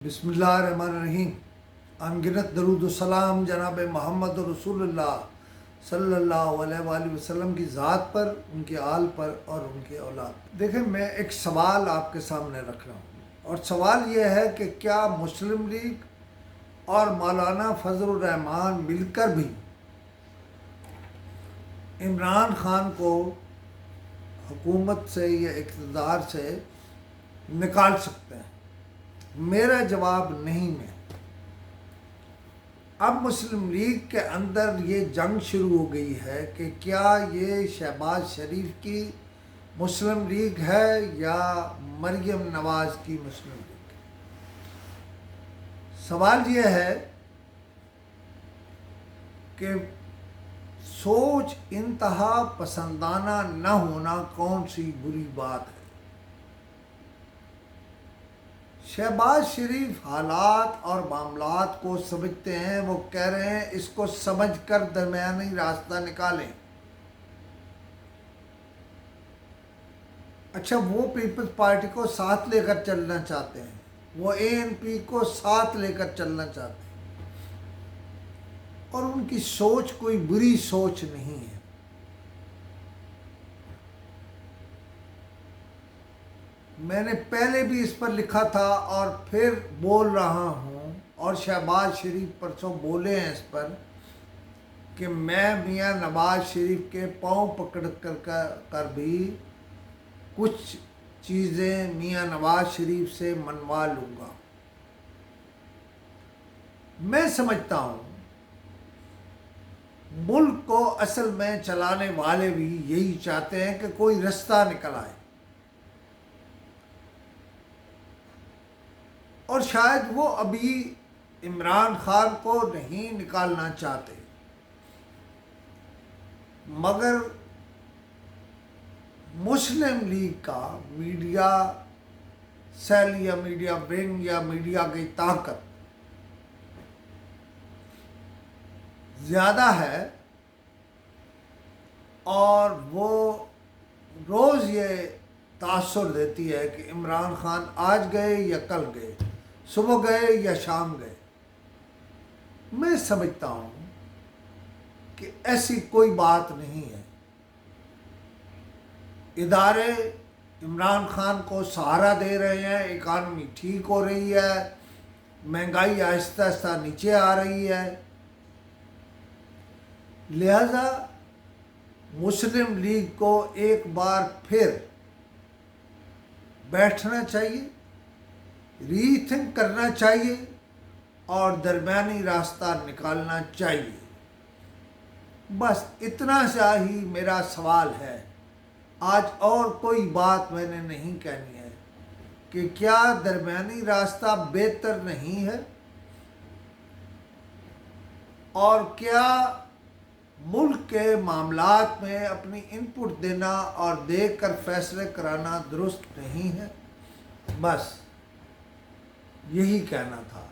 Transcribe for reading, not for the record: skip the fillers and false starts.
बिस्मिल्लाहिर्रहमानिर्रहीम। अनगिनत दरूद व सलाम जनाब मोहम्मद रसूलुल्लाह सल्लल्लाहु अलैहि वसल्लम की ज़ात पर, उनके आल पर और उनके औलाद। देखें, मैं एक सवाल आपके सामने रख रहा हूँ और सवाल ये है कि क्या मुस्लिम लीग और मौलाना फजलुर रहमान मिलकर भी इमरान खान को हुकूमत से या इक़्तिदार से निकाल सकते हैं? मेरा जवाब नहीं है। अब मुस्लिम लीग के अंदर ये जंग शुरू हो गई है कि क्या ये शहबाज शरीफ की मुस्लिम लीग है या मरियम नवाज़ की मुस्लिम लीग। सवाल ये है कि सोच इंतहा पसंदाना न होना कौन सी बुरी बात है। शहबाज शरीफ हालात और मामलात को समझते हैं। वो कह रहे हैं इसको समझकर दरमियानी रास्ता निकालें। अच्छा, वो पीपल्स पार्टी को साथ लेकर चलना चाहते हैं, वो ANP को साथ लेकर चलना चाहते हैं और उनकी सोच कोई बुरी सोच नहीं है। मैंने पहले भी इस पर लिखा था और फिर बोल रहा हूँ, और शहबाज शरीफ परसों बोले हैं इस पर कि मैं मियाँ नवाज शरीफ के पाँव पकड़ कर भी कुछ चीज़ें मियाँ नवाज शरीफ से मनवा लूँगा। मैं समझता हूँ मुल्क को असल में चलाने वाले भी यही चाहते हैं कि कोई रास्ता निकल आए, और शायद वो अभी इमरान खान को नहीं निकालना चाहते, मगर मुस्लिम लीग का मीडिया सेल या मीडिया विंग या मीडिया की ताकत ज़्यादा है और वो रोज़ ये तासुर देती है कि इमरान खान आज गए या कल गए, सुबह गए या शाम गए। मैं समझता हूँ कि ऐसी कोई बात नहीं है। इदारे इमरान खान को सहारा दे रहे हैं, इकानमी ठीक हो रही है, महंगाई आहिस्ता आहिस्ता नीचे आ रही है। लिहाजा मुस्लिम लीग को एक बार फिर बैठना चाहिए, रीथिंक करना चाहिए और दरमियानी रास्ता निकालना चाहिए। बस इतना सा ही मेरा सवाल है। आज और कोई बात मैंने नहीं कहनी है कि क्या दरमियानी रास्ता बेहतर नहीं है, और क्या मुल्क के मामलात में अपनी इनपुट देना और देखकर फैसले कराना दुरुस्त नहीं है। बस यही कहना था।